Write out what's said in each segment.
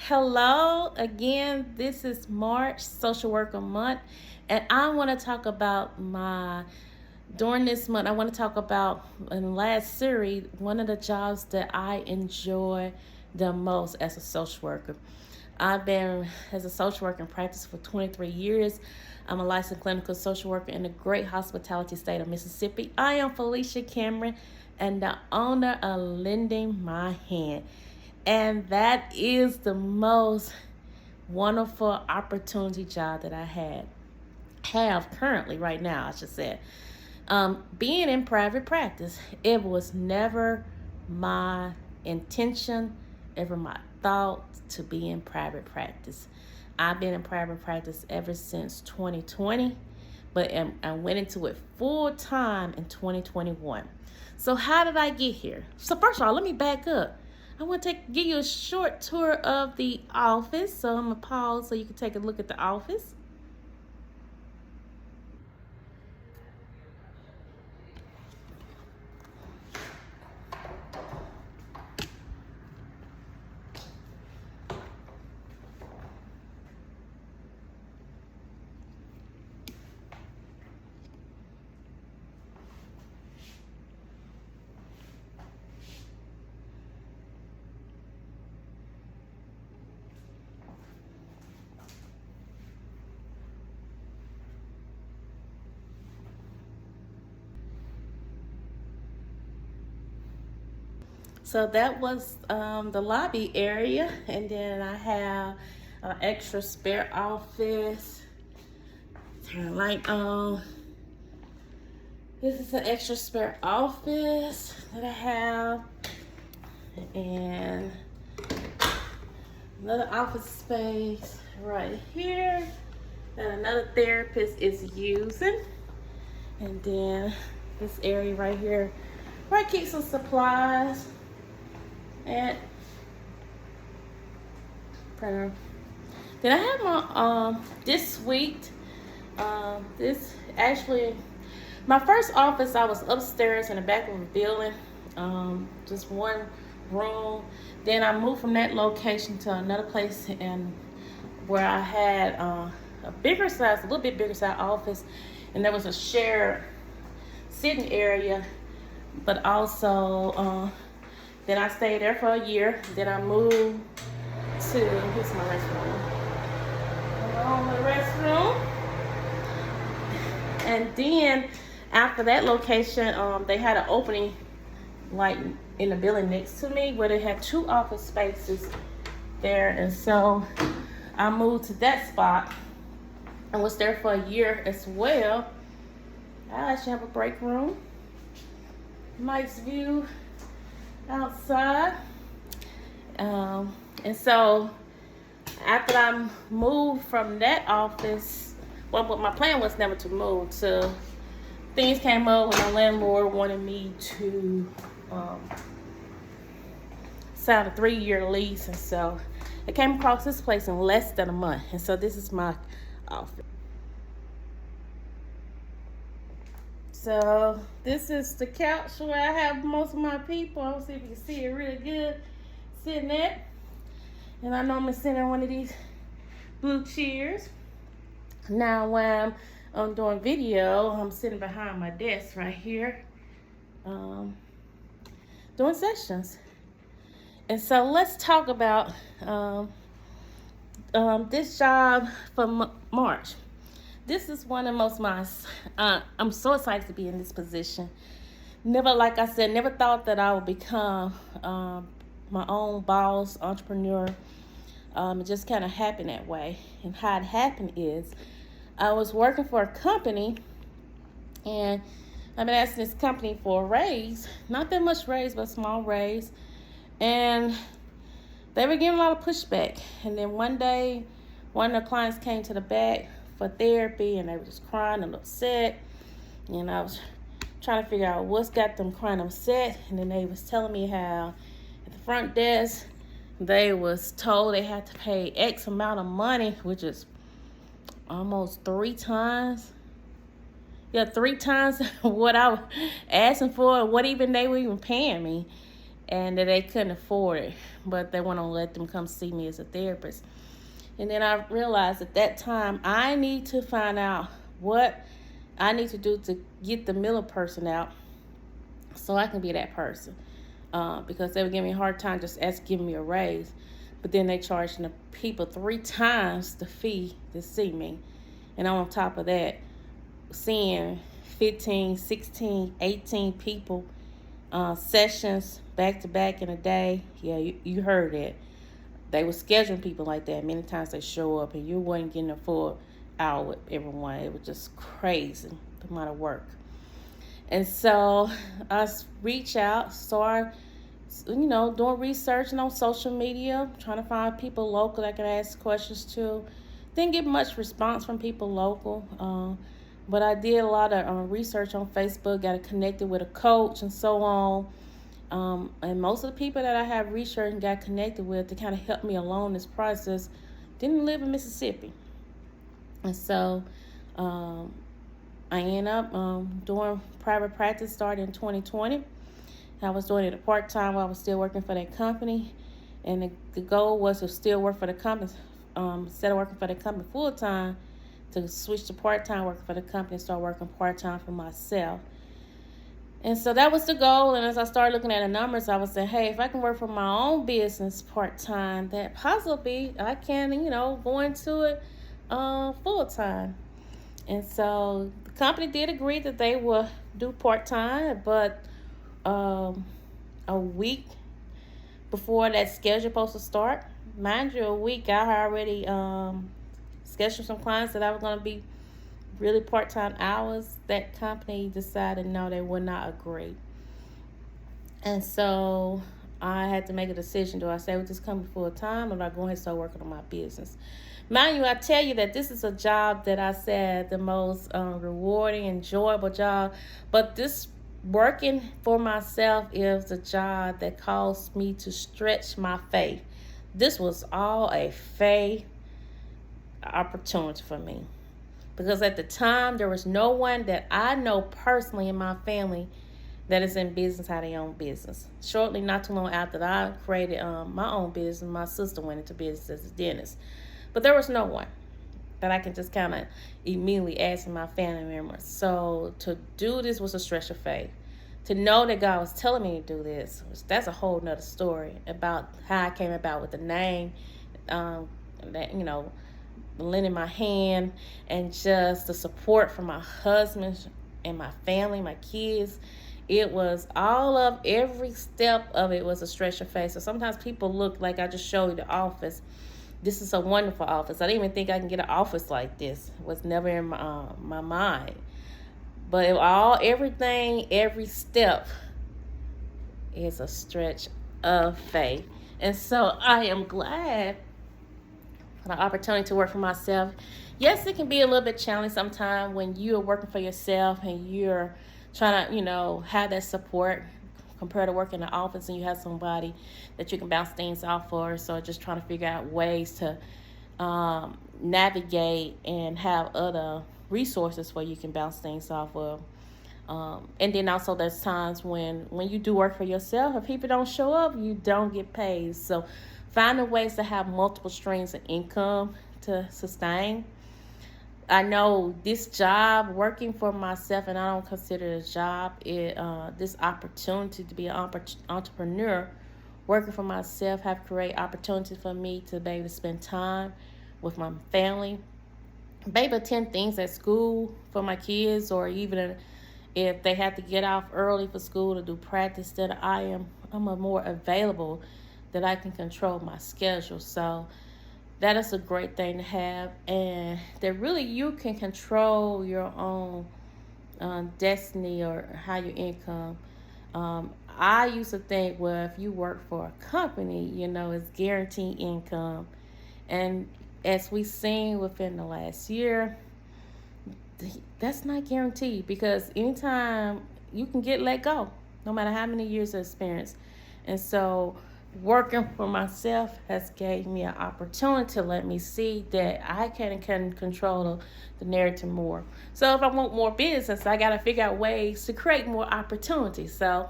Hello again. This is March Social Worker Month, and I want to talk about during this month. I want to talk about in the last series one of the jobs that I enjoy the most as a social worker. I've been as a social worker in practice for 23 years. I'm a licensed clinical social worker in the great hospitality state of Mississippi. I am Felicia Cameron and the owner of Lending My Hand. And that is the most wonderful opportunity job that I have currently right now, I should say. Being in private practice, it was never my intention, ever my thought to be in private practice. I've been in private practice ever since 2020, but I went into it full time in 2021. So how did I get here? So first of all, let me back up. I want to give you a short tour of the office. So I'm going to pause so you can take a look at the office. So that was the lobby area, and then I have an extra spare office. Turn the light on. This is an extra spare office that I have, and another office space right here that another therapist is using, and then this area right here where I keep some supplies. And printer. Then I have my this week. This actually my first office. I was upstairs in the back of a building, just one room. Then I moved from that location to another place, and where I had a little bit bigger size office, and there was a shared sitting area, but also. Then I stayed there for a year. Then I moved to, here's my restroom. My restroom. And then after that location, they had an opening like in the building next to me where they had 2 office spaces there. And so I moved to that spot and was there for a year as well. I actually have a break room. Nice view outside. And so after I moved from that office, well, but my plan was never to move. So things came up when my landlord wanted me to sign a 3-year lease, and so I came across this place in less than a month. And so this is my office. So this is the couch where I have most of my people. I'll see if you can see it really good sitting there. And I normally sit on one of these blue chairs. Now when I'm doing video, I'm sitting behind my desk right here, doing sessions. And so let's talk about this job for March. This is one of most I'm so excited to be in this position. Like I said, never thought that I would become my own boss, entrepreneur. It just kind of happened that way. And how it happened is I was working for a company, and I've been asking this company for a raise. Not that much raise, but a small raise. And they were getting a lot of pushback. And then one day, one of the clients came to the back for therapy, and they were just crying and upset. And I was trying to figure out what's got them crying upset. And then they was telling me how at the front desk they was told they had to pay X amount of money, which is almost 3 times. Yeah, 3 times what I was asking for, what even they were even paying me. and that they couldn't afford it, but they want to let them come see me as a therapist. And then I realized at that time I need to find out what I need to do to get the middle person out so I can be that person. Because they were giving me a hard time just giving me a raise. But then they charging the people 3 times the fee to see me. And on top of that, seeing 15, 16, 18 people, sessions back to back in a day. Yeah, you heard it. They were scheduling people like that. Many times they show up and you wasn't getting a full hour with everyone. It was just crazy, the amount of work. And so I reach out, start, doing research on social media, trying to find people local that I can ask questions to. Didn't get much response from people local, but I did a lot of research on Facebook, got connected with a coach and so on. And most of the people that I have researched and got connected with to kind of help me along this process didn't live in Mississippi. And so I ended up doing private practice starting in 2020. I was doing it a part-time while I was still working for that company. And the goal was to still work for the company, instead of working for the company full-time, to switch to part-time working for the company and start working part-time for myself. And so that was the goal. And as I started looking at the numbers, I was saying, hey, if I can work for my own business part-time, that possibly I can, go into it full-time. And so the company did agree that they would do part-time, but a week before that schedule supposed to start, mind you, a week I already scheduled some clients that I was going to be really part-time hours. That company decided no, they would not agree. And so I had to make a decision. Do I stay with this company full-time, or do I go ahead and start working on my business? Mind you, I tell you that this is a job that I said the most rewarding, enjoyable job. But this working for myself is a job that caused me to stretch my faith. This was all a faith opportunity for me. Because at the time, there was no one that I know personally in my family that is in business, how they own business. Shortly, not too long after that, I created my own business. My sister went into business as a dentist. But there was no one that I can just kind of immediately ask in my family members. So to do this was a stretch of faith. To know that God was telling me to do this, that's a whole nother story about how I came about with the name, lending my hand, and just the support from my husband and my family, my kids. It was every step of it was a stretch of faith. So sometimes people look like I just showed you the office. This is a wonderful office. I didn't even think I can get an office like this. It was never in my mind. But everything, every step is a stretch of faith. And so I am glad for the opportunity to work for myself. Yes, it can be a little bit challenging sometimes when you're working for yourself and you're trying to, have that support compared to working in the office and you have somebody that you can bounce things off for. So just trying to figure out ways to navigate and have other resources where you can bounce things off of. And then also there's times when you do work for yourself, if people don't show up, you don't get paid. So finding ways to have multiple streams of income to sustain. I know this job, working for myself, and I don't consider it a job, this opportunity to be an entrepreneur, working for myself, have created opportunity for me to be able to spend time with my family, maybe attend things at school for my kids, or even if they have to get off early for school to do practice, that I'm more available, that I can control my schedule. So that is a great thing to have, and that really you can control your own destiny or how your income. I used to think, well, if you work for a company, it's guaranteed income. And as we've seen within the last year, that's not guaranteed, because anytime you can get let go, no matter how many years of experience. And so working for myself has gave me an opportunity to let me see that I can control the narrative more. So if I want more business, I got to figure out ways to create more opportunities. So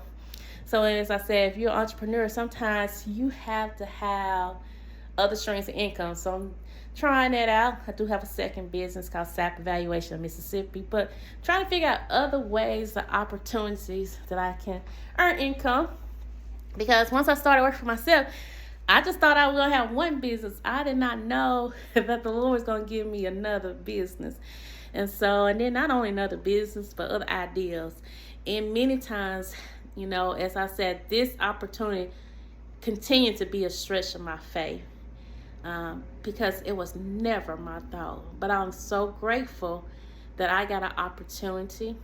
So as I said, if you're an entrepreneur, sometimes you have to have other streams of income. So I'm trying that out. I do have a second business called SAP Evaluation of Mississippi, but trying to figure out other ways, the opportunities that I can earn income. Because once I started working for myself, I just thought I was going to have one business. I did not know that the Lord was going to give me another business. And then not only another business, but other ideas. And many times, as I said, this opportunity continued to be a stretch of my faith. Because it was never my thought. But I'm so grateful that I got an opportunity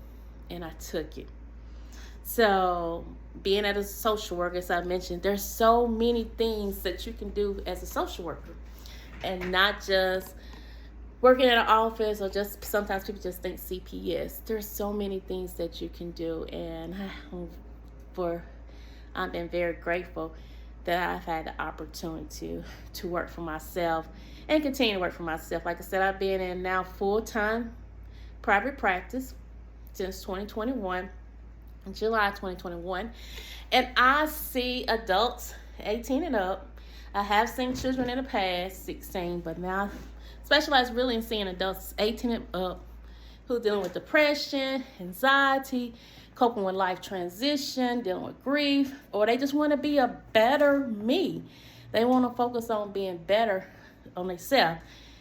and I took it. So being as a social worker, as I mentioned, there's so many things that you can do as a social worker, and not just working in an office or just sometimes people just think CPS. There's so many things that you can do, and I've been very grateful that I've had the opportunity to work for myself and continue to work for myself. Like I said, I've been in now full-time private practice since 2021, July 2021, and I see adults 18 and up. I have seen children in the past, 16, but now I specialize really in seeing adults 18 and up who are dealing with depression, anxiety, coping with life transition, dealing with grief, or they just want to be a better me. They want to focus on being better on themselves.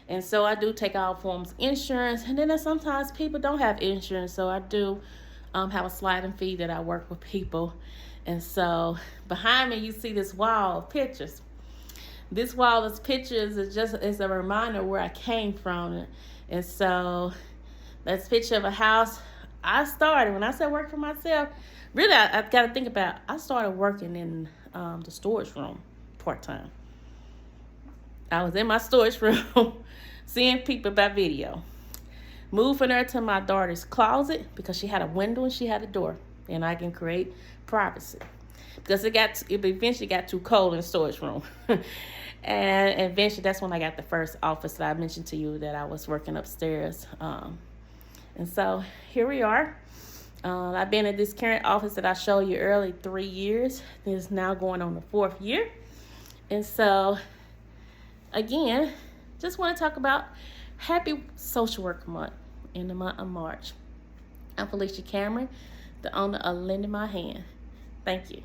And so I do take all forms of insurance. And then sometimes people don't have insurance, so I do have a sliding fee that I work with people. And so behind me, you see this wall of pictures. This wall of pictures is a reminder where I came from. And so that's a picture of a house. I started, when I said work for myself, really, I got to think about, I started working in the storage room part-time. I was in my storage room seeing people by video. Moving her to my daughter's closet because she had a window and she had a door, and I can create privacy. Because it eventually got too cold in the storage room. And eventually, that's when I got the first office that I mentioned to you that I was working upstairs. And so here we are. I've been in this current office that I showed you earlier 3 years. This is now going on the 4th year. And so, again, just want to talk about Happy Social Worker Month in the month of March. I'm Felicia Cameron, the owner of Lending My Hand. Thank you.